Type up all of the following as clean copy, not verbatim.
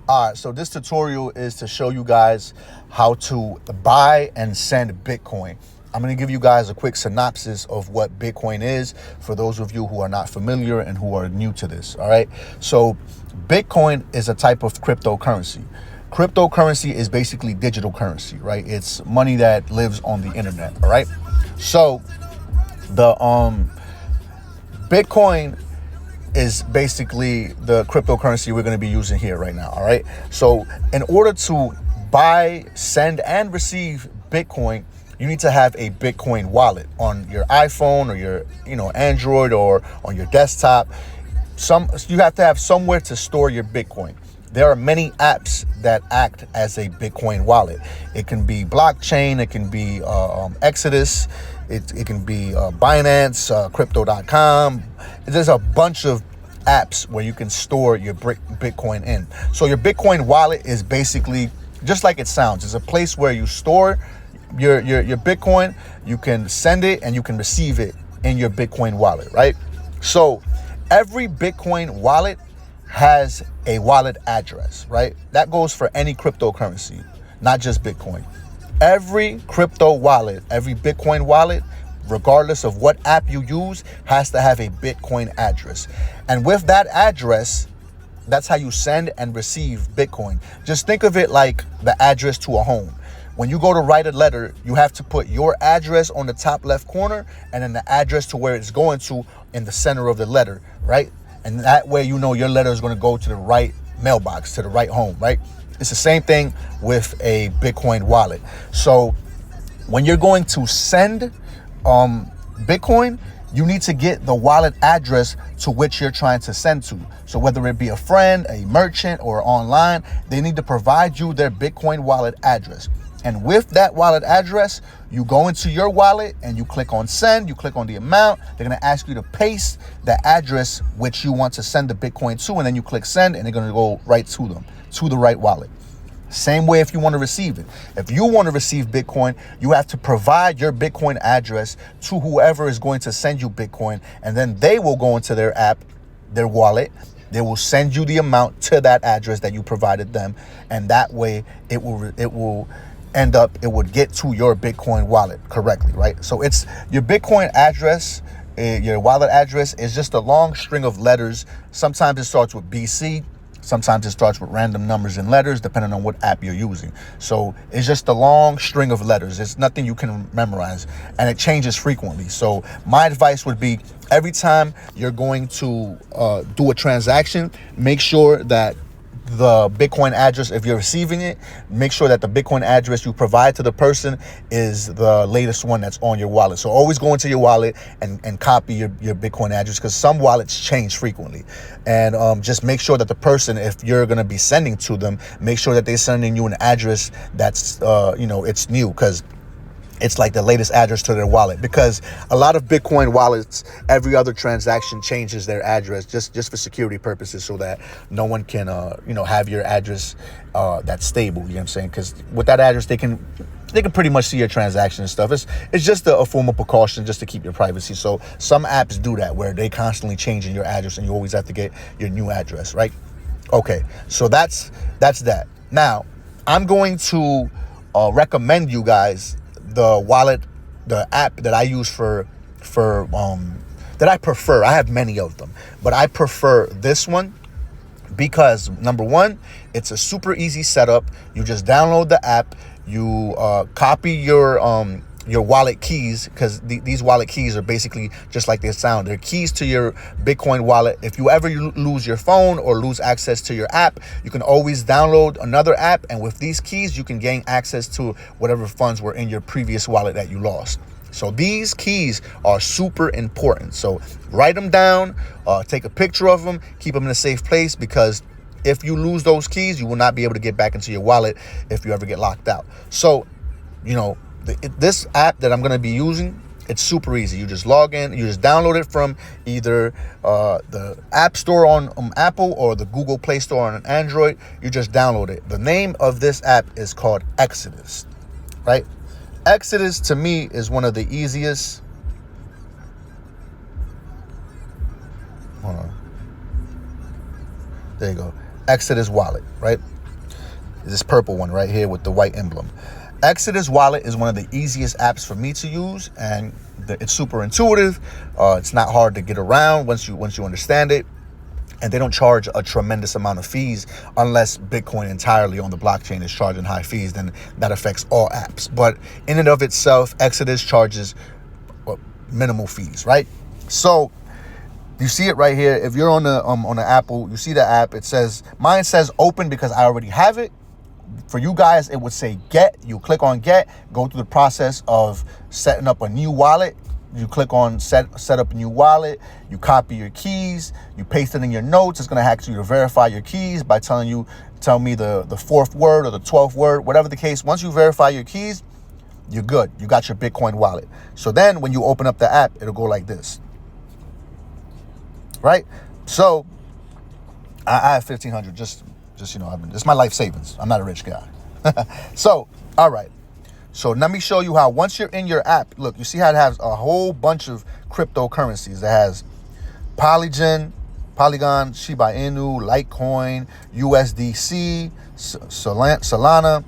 All right, so this tutorial is to show you guys how to buy and send Bitcoin. I'm going to give you guys a quick synopsis of what Bitcoin is for those of you who are not familiar and who are new to this. All right, so Bitcoin is a type of cryptocurrency. Cryptocurrency is basically digital currency, right? It's money that lives on the internet. All right, so the Bitcoin is basically the cryptocurrency we're going to be using here right now. All right, so in order to buy, send, and receive Bitcoin, you need to have a Bitcoin wallet on your iPhone or your Android or on your desktop. You have to have somewhere to store your Bitcoin. There are many apps that act as a Bitcoin wallet. It can be blockchain, it can be Exodus, it can be Binance, crypto.com. There's a bunch of apps where you can store your Bitcoin in. So your Bitcoin wallet is basically just like it sounds. It's a place where you store your Bitcoin. You can send it and you can receive it in your Bitcoin wallet, right? So every Bitcoin wallet has a wallet address, right? That goes for any cryptocurrency, not just Bitcoin. Every crypto wallet, every Bitcoin wallet, regardless of what app you use, has to have a Bitcoin address. And with that address, that's how you send and receive Bitcoin. Just think of it like the address to a home. When you go to write a letter, you have to put your address on the top left corner and then the address to where it's going to in the center of the letter, right? And that way you know your letter is going to go to the right mailbox, to the right home, right? It's the same thing with a Bitcoin wallet. So when you're going to send Bitcoin, you need to get the wallet address to which you're trying to send to. So whether it be a friend, a merchant, or online, they need to provide you their Bitcoin wallet address. And with that wallet address, you go into your wallet and you click on send, you click on the amount. They're going to ask you to paste the address which you want to send the Bitcoin to, and then you click send and they're going to go right to them, to the right wallet. Same way if you want to receive it. If you want to receive Bitcoin, you have to provide your Bitcoin address to whoever is going to send you Bitcoin, and then they will go into their app, their wallet. They will send you the amount to that address that you provided them, and that way it would get to your Bitcoin wallet correctly, right? So it's your Bitcoin address, your wallet address is just a long string of letters. Sometimes it starts with BC. Sometimes it starts with random numbers and letters, depending on what app you're using. So it's just a long string of letters. It's nothing you can memorize, and it changes frequently. So my advice would be every time you're going to do a transaction, make sure that the Bitcoin address, if you're receiving it, make sure that the Bitcoin address you provide to the person is the latest one that's on your wallet. So always go into your wallet and copy your Bitcoin address, because some wallets change frequently. And just make sure that the person, if you're going to be sending to them, make sure that they're sending you an address that's, it's new, because it's like the latest address to their wallet. Because a lot of Bitcoin wallets, every other transaction changes their address just for security purposes, so that no one can have your address that's stable. You know what I'm saying? Because with that address, they can pretty much see your transaction and stuff. It's just a form of precaution, just to keep your privacy. So some apps do that, where they constantly changing your address and you always have to get your new address, right? Okay, so that's that. Now I'm going to recommend you guys the wallet, the app that I use for that I prefer. I have many of them, but I prefer this one because, number one, it's a super easy setup. You just download the app, you copy your wallet keys, because these wallet keys are basically just like they sound. They're keys to your Bitcoin wallet. If you ever lose your phone or lose access to your app, you can always download another app, and with these keys you can gain access to whatever funds were in your previous wallet that you lost. So these keys are super important. So write them down, take a picture of them, keep them in a safe place, because if you lose those keys, you will not be able to get back into your wallet if you ever get locked out. So this app that I'm going to be using, it's super easy. You just log in, you just download it from either the App Store on Apple or the Google Play Store on Android. You just download it. The name of this app is called Exodus, right? Exodus, to me, is one of the easiest. Hold on. There you go. Exodus wallet, right? is this purple one right here with the white emblem. Exodus Wallet is one of the easiest apps for me to use, and it's super intuitive. It's not hard to get around once you understand it. And they don't charge a tremendous amount of fees unless Bitcoin entirely on the blockchain is charging high fees. Then that affects all apps. But in and of itself, Exodus charges minimal fees, right? So you see it right here. If you're on the Apple, you see the app. It says, mine says open because I already have it. For you guys, it would say get. You click on get, go through the process of setting up a new wallet. You click on set up a new wallet, you copy your keys, you paste it in your notes. It's going to ask you to verify your keys by tell me the fourth word or the 12th word, whatever the case. Once you verify your keys, you're good. You got your Bitcoin wallet. So then when you open up the app, it'll go like this, right? So I have 1,500, just it's my life savings. I'm not a rich guy. So, all right. So let me show you how once you're in your app, look, you see how it has a whole bunch of cryptocurrencies. It has Polygon, Shiba Inu, Litecoin, USDC, Solana,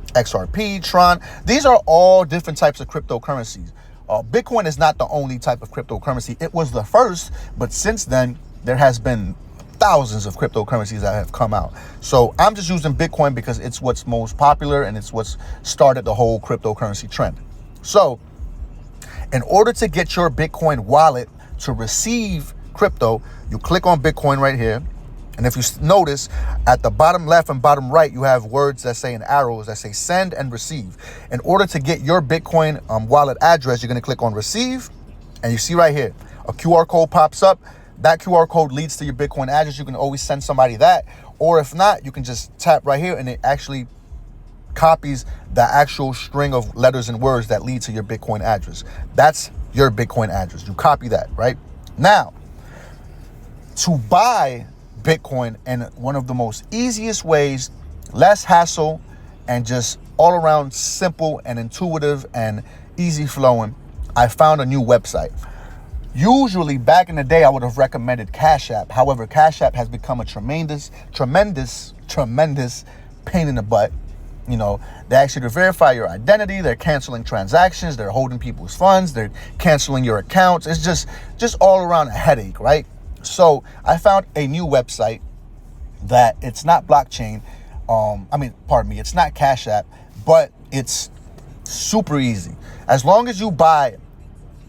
XRP, Tron. These are all different types of cryptocurrencies. Bitcoin is not the only type of cryptocurrency. It was the first, but since then, there has been thousands of cryptocurrencies that have come out. So I'm just using Bitcoin because it's what's most popular and it's what's started the whole cryptocurrency trend. So in order to get your Bitcoin wallet to receive crypto, you click on Bitcoin right here. And if you notice at the bottom left and bottom right, you have words that say in arrows that say send and receive. In order to get your Bitcoin wallet address, you're going to click on receive. And you see right here, a QR code pops up. That QR code leads to your Bitcoin address. You can always send somebody that. Or if not, you can just tap right here and it actually copies the actual string of letters and words that lead to your Bitcoin address. That's your Bitcoin address. You copy that, right? Now, to buy Bitcoin in one of the most easiest ways, less hassle, and just all around simple and intuitive and easy flowing, I found a new website. Usually back in the day, I would have recommended Cash App. However, Cash App has become a tremendous pain in the butt. You know, they ask you to verify your identity. They're canceling transactions. They're holding people's funds. They're canceling your accounts. It's just all around a headache, right? So I found a new website that it's not blockchain. It's not Cash App, but it's super easy. As long as you buy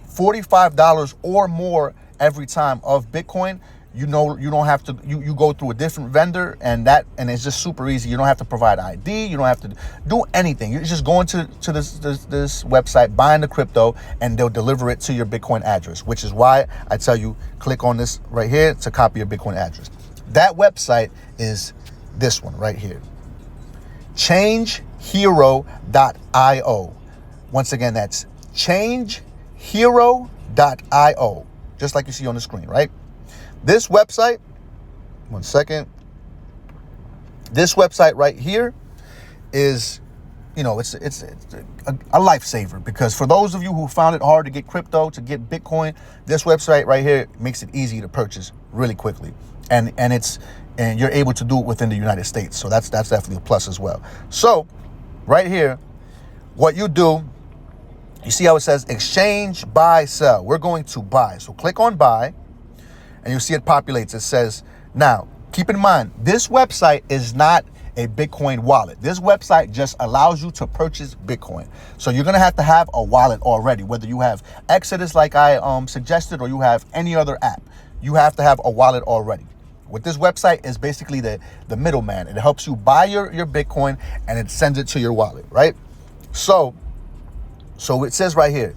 $45 or more every time of Bitcoin, you don't have to, you go through a different vendor and it's just super easy. You don't have to provide ID. You don't have to do anything. You're just going to this website, buying the crypto, and they'll deliver it to your Bitcoin address, which is why I tell you, click on this right here to copy your Bitcoin address. That website is this one right here, changehero.io. Once again, that's changehero.io, just like you see on the screen, right? This website, one second. This website right here is, it's a lifesaver, because for those of you who found it hard to get crypto, to get Bitcoin, this website right here makes it easy to purchase really quickly, and you're able to do it within the United States. So that's definitely a plus as well. So right here, what you do, you see how it says exchange, buy, sell. We're going to buy. So click on buy. And you see it populates. It says, now, keep in mind, this website is not a Bitcoin wallet. This website just allows you to purchase Bitcoin. So you're going to have a wallet already, whether you have Exodus like I suggested, or you have any other app. You have to have a wallet already. What this website is basically the middleman. It helps you buy your Bitcoin and it sends it to your wallet, right? So it says right here,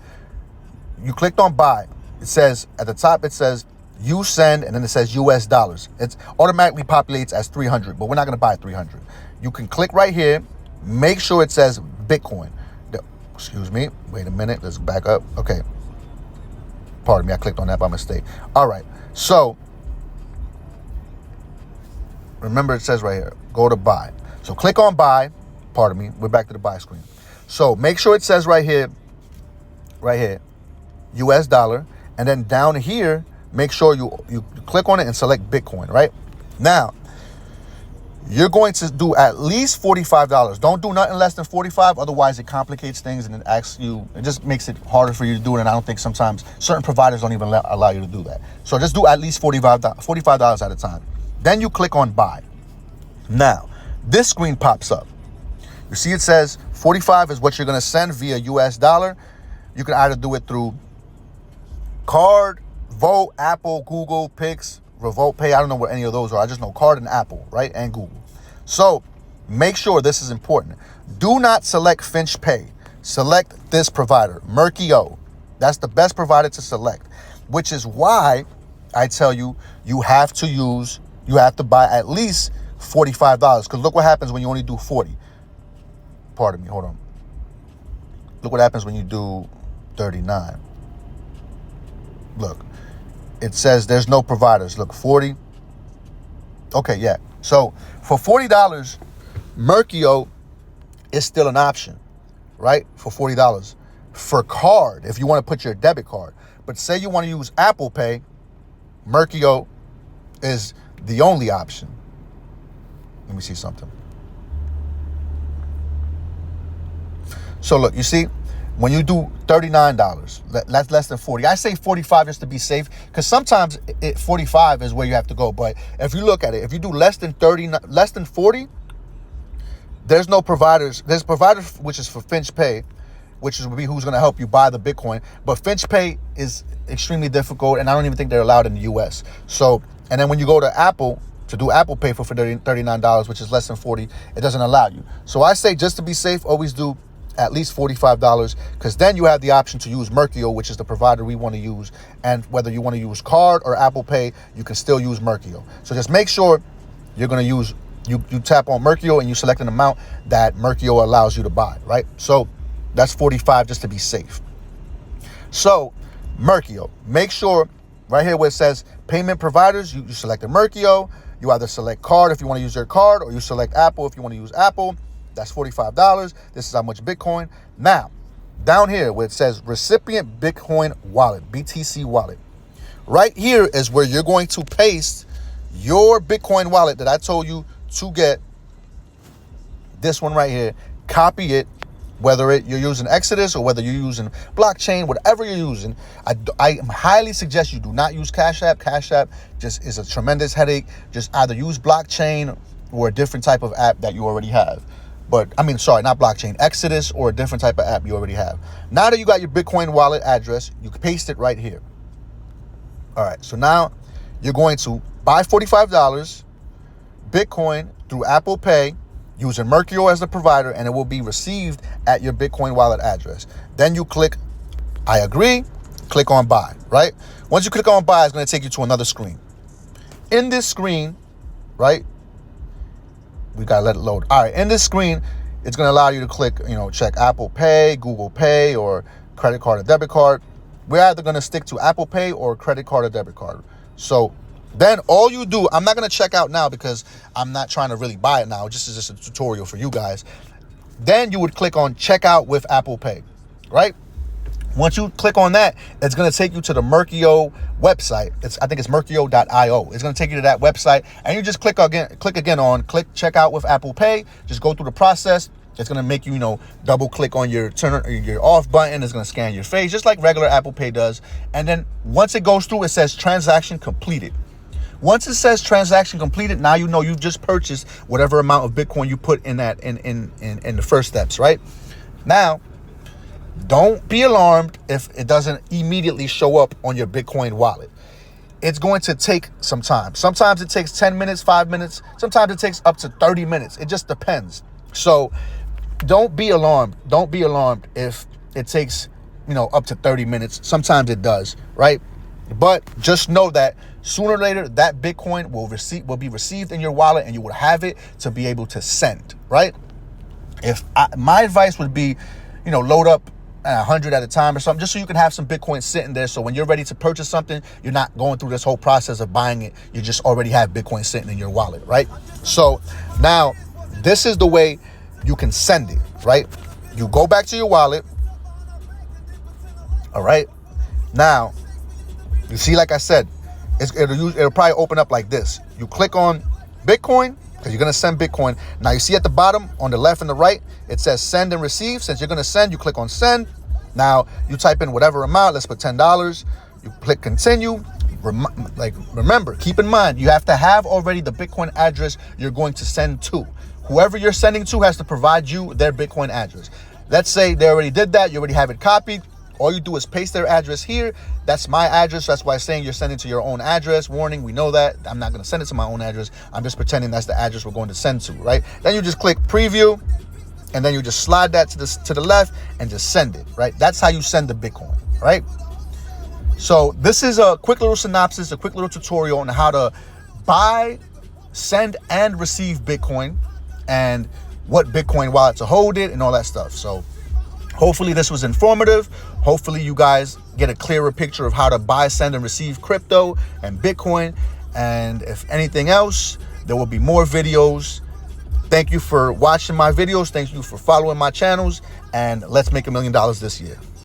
you clicked on buy. It says at the top, it says you send, and then it says US dollars. It automatically populates as 300, but we're not going to buy 300. You can click right here, make sure it says Bitcoin. Excuse me, wait a minute, let's back up. Okay, pardon me, I clicked on that by mistake. All right, so remember it says right here, go to buy. So click on buy, pardon me, we're back to the buy screen. So make sure it says right here, US dollar, and then down here, make sure you click on it and select Bitcoin, right? Now, You're going to do at least $45. Don't do nothing less than 45. Otherwise, it complicates things and it just makes it harder for you to do it. And I don't think sometimes certain providers don't even allow you to do that. So just do at least $45 at a time. Then you click on buy. Now, this screen pops up. You see it says 45 is what you're going to send via US dollar. You can either do it through card, Vote, Apple, Google, Pix, Revolt Pay. I don't know what any of those are. I just know card and Apple, right? And Google. So make sure this is important. Do not select Finch Pay. Select this provider, Merkio. That's the best provider to select, which is why I tell you, you have to buy at least $45. Because look what happens when you only do 40. Pardon me, hold on. Look what happens when you do 39. Look, it says there's no providers. Look, 40. Okay, yeah. So for $40, Merkio is still an option, right? For $40. For card, if you want to put your debit card. But say you want to use Apple Pay, Merkio is the only option. Let me see something. So look, you see, when you do $39, that's less than 40. I say 45 just to be safe, because sometimes 45 is where you have to go. But if you look at it, if you do less than 40, there's no providers. There's providers which is for Finch Pay, which is who's going to help you buy the Bitcoin. But Finch Pay is extremely difficult, and I don't even think they're allowed in the US. So, and then when you go to Apple to do Apple Pay for $39, which is less than 40, it doesn't allow you. So I say just to be safe, always do at least $45, because then you have the option to use Merkio, which is the provider we want to use. And whether you want to use card or Apple Pay, you can still use Merkio. So just make sure you're going to use, you tap on Merkio and you select an amount that Merkio allows you to buy, right? So that's 45 just to be safe. So Merkio, make sure right here where it says payment providers, you select a Merkio. You either select card if you want to use your card, or you select Apple if you want to use Apple. That's $45. This is how much Bitcoin. Now, down here where it says recipient Bitcoin wallet, BTC wallet, right here is where you're going to paste your Bitcoin wallet that I told you to get. This one right here, copy it, whether you're using Exodus or whether you're using blockchain, whatever you're using. I highly suggest you do not use Cash App. Cash App just is a tremendous headache. Just either use blockchain or a different type of app that you already have. But I mean, sorry, not blockchain, Exodus or a different type of app you already have. Now that you got your Bitcoin wallet address, you can paste it right here. All right, so now you're going to buy $45 Bitcoin through Apple Pay using Merkio as the provider, and it will be received at your Bitcoin wallet address. Then you click, I agree, click on buy, right? Once you click on buy, it's going to take you to another screen. In this screen, right, we got to let it load. All right, in this screen, it's going to allow you to click, check Apple Pay, Google Pay, or credit card or debit card. We're either going to stick to Apple Pay or credit card or debit card. So then all you do, I'm not going to check out now because I'm not trying to really buy it now. This is just a tutorial for you guys. Then you would click on checkout with Apple Pay, right? Once you click on that, it's going to take you to the Merkio website. I think it's merkio.io. It's going to take you to that website, and you just click again on checkout with Apple Pay. Just go through the process. It's going to make you, double click on your off button. It's going to scan your face just like regular Apple Pay does. And then once it goes through, it says transaction completed. Once it says transaction completed, now you just purchased whatever amount of Bitcoin you put in that in the first steps, right? Now, don't be alarmed if it doesn't immediately show up on your Bitcoin wallet. It's going to take some time. Sometimes it takes 10 minutes, 5 minutes. Sometimes it takes up to 30 minutes. It just depends. So don't be alarmed. Don't be alarmed if it takes, up to 30 minutes. Sometimes it does, right? But just know that sooner or later, that Bitcoin will be received in your wallet, and you will have it to be able to send, right? My advice would be, load up 100 at a time or something, just so you can have some Bitcoin sitting there. So when you're ready to purchase something, you're not going through this whole process of buying it. You just already have Bitcoin sitting in your wallet, right? So now this is the way you can send it, right? You go back to your wallet. All right. Now, you see, like I said, it'll probably open up like this. You click on Bitcoin, because you're going to send Bitcoin. Now you see at the bottom on the left and the right, it says send and receive. Since you're going to send, you click on send. Now you type in whatever amount, let's put $10. You click continue. Remember, keep in mind, you have to have already the Bitcoin address you're going to send to. Whoever you're sending to has to provide you their Bitcoin address. Let's say they already did that. You already have it copied. All you do is paste their address here. That's my address. That's why I'm saying you're sending to your own address. Warning, we know that. I'm not going to send it to my own address. I'm just pretending that's the address we're going to send to, right? Then you just click preview, and then you just slide that to the left and just send it, right? That's how you send the Bitcoin, right? So this is a quick little synopsis, a quick little tutorial on how to buy, send, and receive Bitcoin, and what Bitcoin wallet to hold it and all that stuff. So hopefully this was informative. Hopefully you guys get a clearer picture of how to buy, send, and receive crypto and Bitcoin. And if anything else, there will be more videos. Thank you for watching my videos. Thank you for following my channels. And let's make $1 million this year.